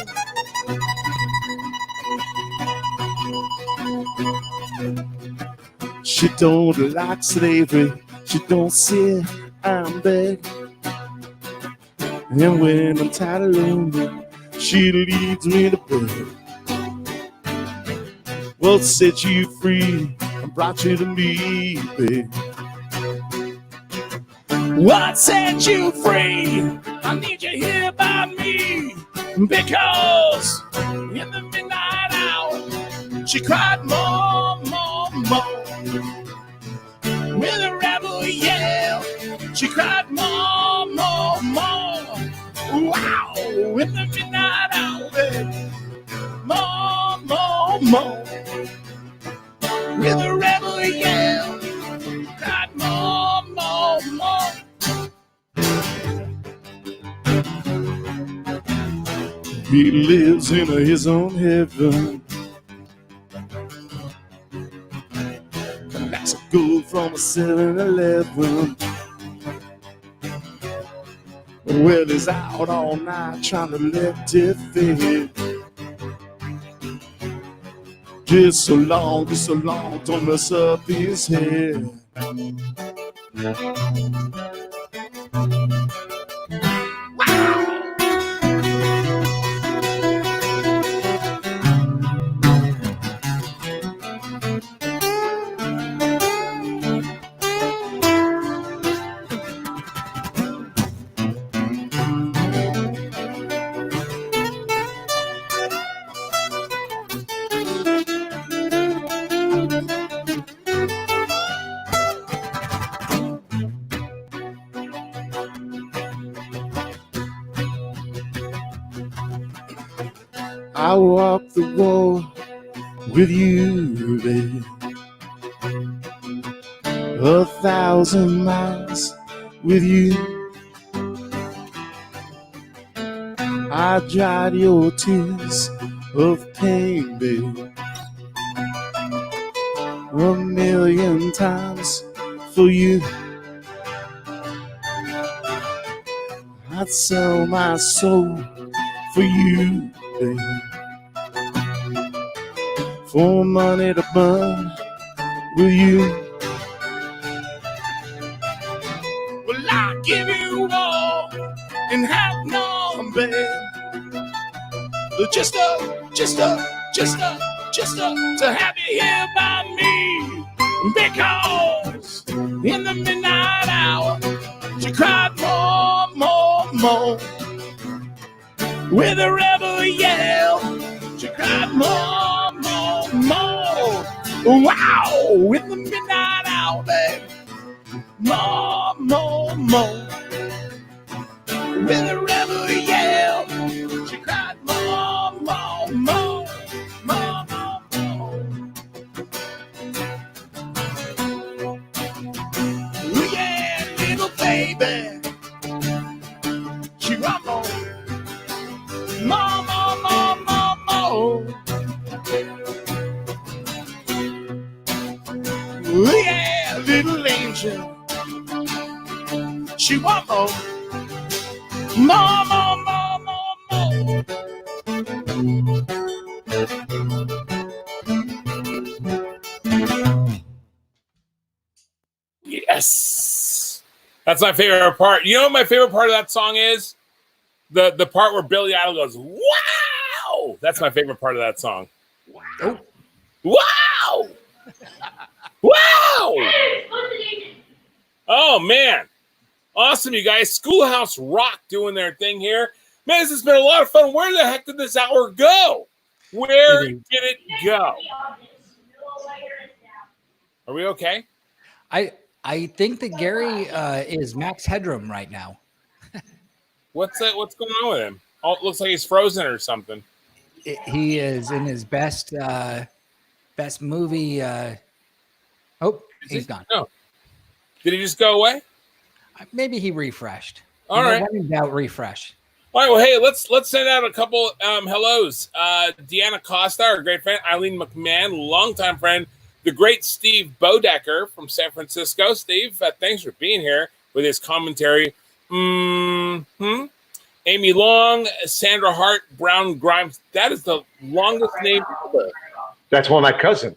She don't like slavery. She don't sit I'm back. And when I'm tired of lonely, she leads me to bed. What set you free and brought you to me, babe? What set you free? I need you here by me. Because in the midnight She cried more, more, more. With a rebel yell, she cried more, more, more. Wow, in the midnight hour, more, more, more. With a rebel yell, cried more, more, more. He lives in his own heaven. That's a gold from a 7-Eleven. Well, he's out all night trying to lift it fit. Just so long, don't mess up his head. I walk the wall with you, baby. 1,000 miles with you. I dried your tears of pain, baby. 1,000,000 times for you. I'd sell my soul for you, baby. For money to burn with you. Well, I'll give you all and have none, babe. Just to have you here by me. Because in the midnight hour, she cried more, more, more. With a rebel yell, she cried more, more, more. Wow, in the midnight hour, babe. More, more, more. With a rebel yell, she cried more, more, more. More, more, more. Ooh, yeah, little baby. She rumbled. More, more, more, more, more. Ooh, yeah, little angel. She want more. More, more, more, more, more. Yes. That's my favorite part. You know what my favorite part of that song is? The part where Billy Idol goes, wow! That's my favorite part of that song. Wow! Wow! Wow! Oh, man. Awesome, you guys. Schoolhouse Rock doing their thing here. Man, this has been a lot of fun. Where the heck did this hour go? Where did it go? Are we okay? I think that Gary is max headroom right now. What's going on with him? Oh, it looks like he's frozen or something. He is in his best movie. He's gone. No. Did he just go away? Maybe he refreshed. All right. When in doubt, refresh. All right. Well, hey, let's send out a couple hellos. Deanna Costa, our great friend. Eileen McMahon, longtime friend. The great Steve Bodecker from San Francisco. Steve, thanks for being here with his commentary. Amy Long, Sandra Hart, Brown Grimes. That is the longest name ever. That's one of my cousin.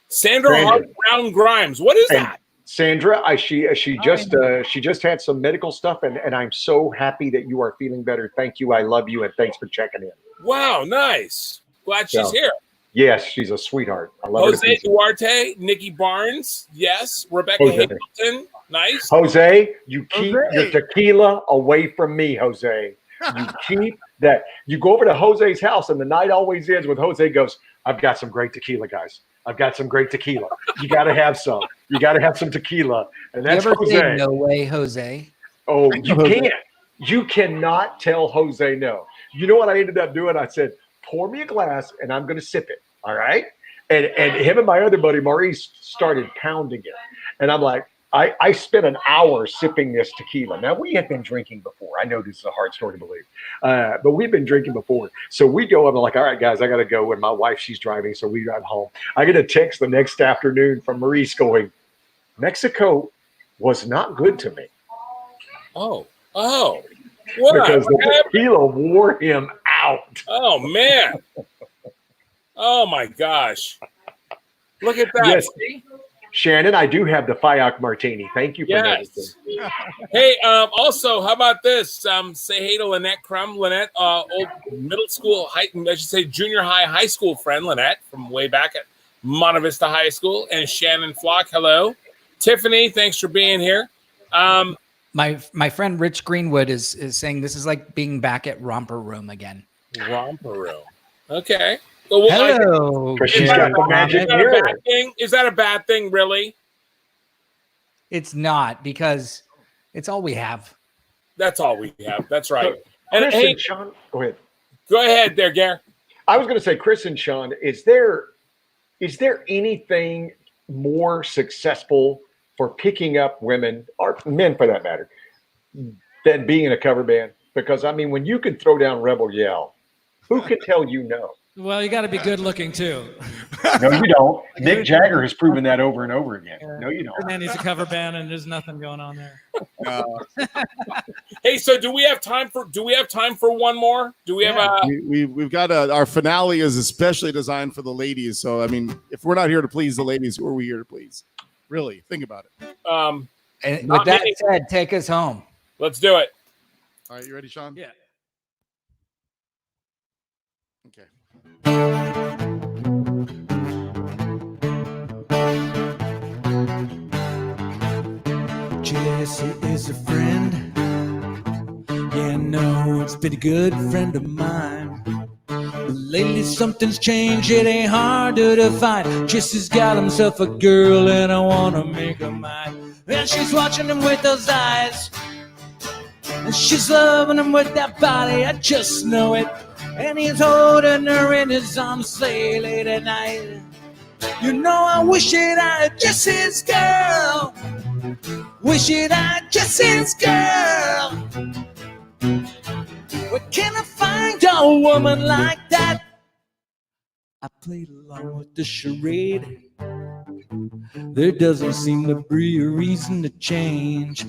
Sandra Hart, Brown Grimes. What is that? Sandra, she just had some medical stuff, and I'm so happy that you are feeling better. Thank you. I love you, and thanks for checking in. Wow, nice. Glad she's here. Yes, she's a sweetheart. I love her. Jose Duarte, Nikki Barnes, yes. Rebecca Hamilton, nice. Jose, you keep your tequila away from me, Jose. You keep that. You go over to Jose's house, and the night always ends with Jose goes, I've got some great tequila, guys. I've got some great tequila. You got to have some. You got to have some tequila. And that's you ever Jose. say no way, Jose? Oh, you can't. You cannot tell Jose no. You know what I ended up doing? I said, pour me a glass and I'm going to sip it. All right. And him and my other buddy, Maurice, started pounding it. And I'm like, I spent an hour sipping this tequila. Now, we had been drinking before. I know this is a hard story to believe, but we've been drinking before. So we go up and like, all right, guys, I got to go. And my wife, she's driving, so we drive home. I get a text the next afternoon from Maurice going, Mexico was not good to me. Oh. What? Because the tequila wore him out. Oh, man. Oh, my gosh. Look at that. Yes. Shannon, I do have the Fayok martini. Thank you for noticing. Hey, also, how about this? Say hey to Lynette Crum. Lynette, old middle school, junior high school friend, Lynette, from way back at Monte Vista High School. And Shannon Flock, hello. Tiffany, thanks for being here. My friend Rich Greenwood is saying this is like being back at Romper Room again. Romper Room. Okay. Well, hello. She's got the magic hair. Is that a bad thing, really? It's not, because it's all we have. That's all we have. That's right. And Chris and Sean, go ahead. Go ahead there, Gare. I was going to say, Chris and Sean, is there anything more successful for picking up women, or men for that matter, than being in a cover band? Because, I mean, when you can throw down Rebel Yell, who can tell you no? Well, you got to be good looking too. No, you don't. Mick Jagger has proven that over and over again. No, you don't. And then he's a cover band, and there's nothing going on there. Hey, so do we have time for one more? Do we have we've got our finale is especially designed for the ladies. So I mean, if we're not here to please the ladies, who are we here to please? Really, think about it. And with that said, take us home. Let's do it. All right, you ready, Sean? Yeah. Okay. Jesse is a friend. Yeah, no, it's been a good friend of mine. But lately something's changed, it ain't harder to find. Jesse's got himself a girl and I wanna make her mine. And she's watching him with those eyes, and she's loving him with that body, I just know it. And he's holding her in his arms late at night. You know I wish it I just his girl. Wish it I just his girl. Where can I find a woman like that? I played along with the charade. There doesn't seem to be a reason to change.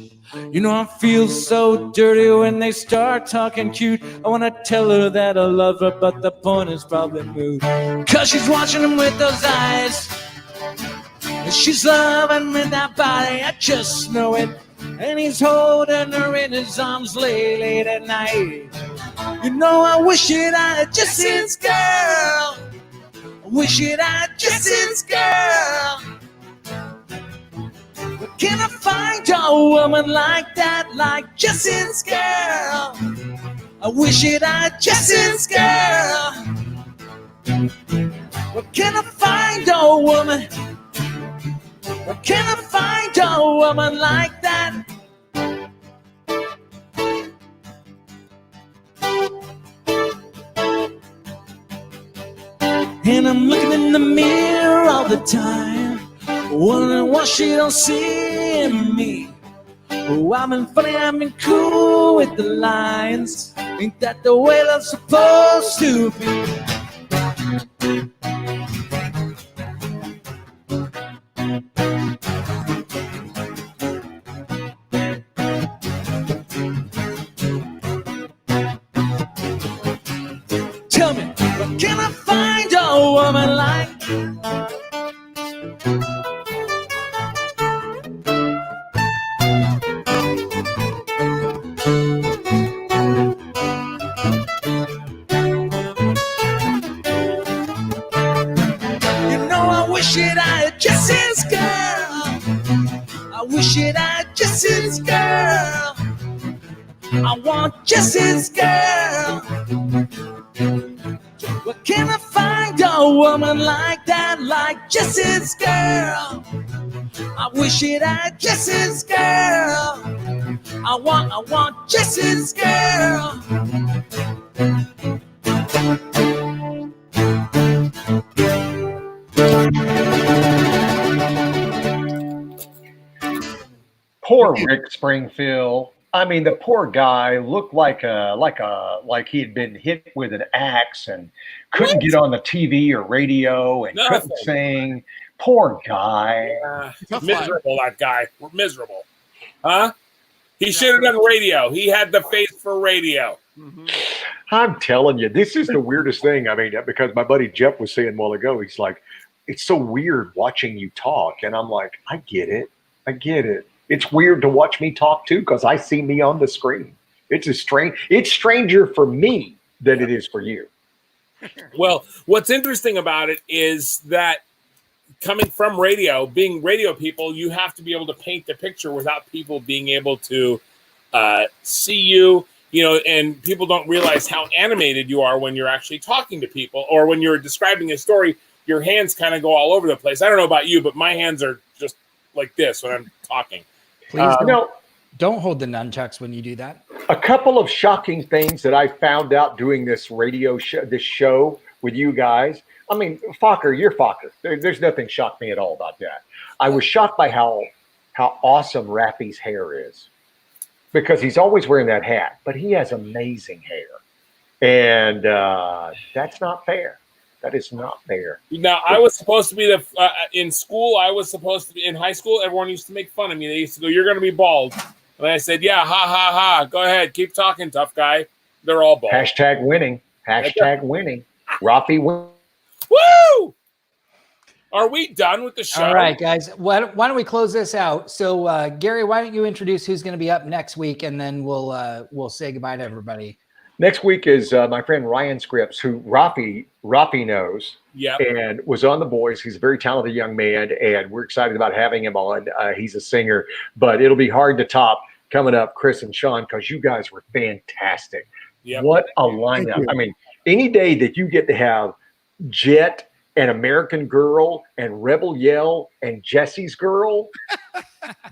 You know I feel so dirty when they start talking cute. I wanna tell her that I love her, but the point is probably moot. Cause she's watching him with those eyes, and she's loving with that body, I just know it. And he's holding her in his arms late at night. You know I wish it I just his girl. I wish it I just his girl. Where can I find a woman like that, like Jesse's girl? I wish it I Jesse's girl. Where can I find a woman? Where can I find a woman like that? And I'm looking in the mirror all the time, wondering why she don't see in me. Oh, I've been funny, I've been cool with the lines. Ain't that the way love's supposed to be? Tell me, where can I find a woman like? Wish it I had Jesse's girl. I wish it I had Jesse's girl. I want Jesse's girl. Where can I find a woman like that, like Jesse's girl? I wish it had Jesse's girl. I want Jesse's girl. Poor Rick Springfield. I mean, the poor guy looked like he had been hit with an axe and couldn't get on the TV or radio and couldn't sing. Poor guy. Miserable, that guy. We're miserable. Huh? He should have done radio. He had the face for radio. Mm-hmm. I'm telling you, this is the weirdest thing. I mean, because my buddy Jeff was saying a while ago, he's like, it's so weird watching you talk. And I'm like, I get it. I get it. It's weird to watch me talk too, because I see me on the screen. It's stranger for me than it is for you. Well, what's interesting about it is that coming from radio, being radio people, you have to be able to paint the picture without people being able to see you, and people don't realize how animated you are when you're actually talking to people, or when you're describing a story, your hands kind of go all over the place. I don't know about you, but my hands are just like this when I'm talking. Please don't hold the nunchucks when you do that. A couple of shocking things that I found out doing this show with you guys. I mean, Fokker, you're Fokker. There's nothing shocked me at all about that. I was shocked by how awesome Rappy's hair is, because he's always wearing that hat, but he has amazing hair. And that's not fair. That is not fair. Now, I was supposed to be in school. I was supposed to be in high school. Everyone used to make fun of me. They used to go, "You're going to be bald." And I said, "Yeah, ha, ha, ha. Go ahead. Keep talking, tough guy." They're all bald. Hashtag winning. Hashtag winning. Rafi win. Woo! Are we done with the show? All right, guys. Why don't we close this out? So, Gary, why don't you introduce who's going to be up next week, and then we'll say goodbye to everybody. Next week is my friend Ryan Scripps, who Rafi knows, and was on The Boys. He's a very talented young man, and we're excited about having him on. He's a singer, but it'll be hard to top coming up, Chris and Sean, because you guys were fantastic. Yep. What a lineup. I mean, any day that you get to have Jet and American Girl and Rebel Yell and Jesse's Girl,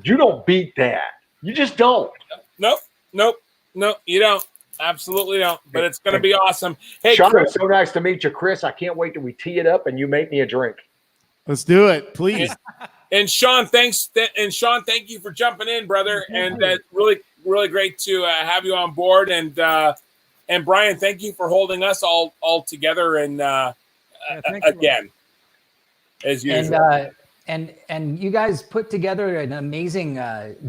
you don't beat that. You just don't. Nope, you don't. Absolutely don't. But it's going to be awesome. Hey, Sean, Chris, it's so nice to meet you, Chris. I can't wait till we tee it up and you make me a drink. Let's do it, please. And Sean, thanks. And Sean, thank you for jumping in, brother. And really, really great to have you on board. And Brian, thank you for holding us all together. And again, as usual. And you guys put together an amazing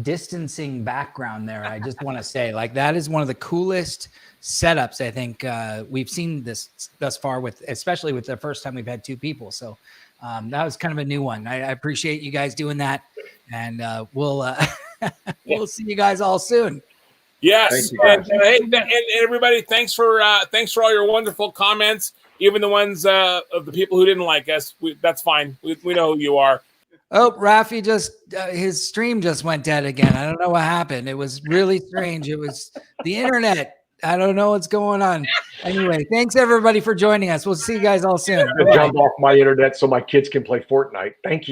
distancing background there. I just want to say, like, that is one of the coolest setups I think we've seen this thus far, especially with the first time we've had two people. So that was kind of a new one. I appreciate you guys doing that, and we'll see you guys all soon. Yes, and everybody, thanks for all your wonderful comments. Even the ones of the people who didn't like us, that's fine. We know who you are. Oh, Rafi his stream just went dead again. I don't know what happened. It was really strange. It was the internet. I don't know what's going on. Anyway, thanks everybody for joining us. We'll see you guys all soon. I'm gonna jump off my internet so my kids can play Fortnite. Thank you.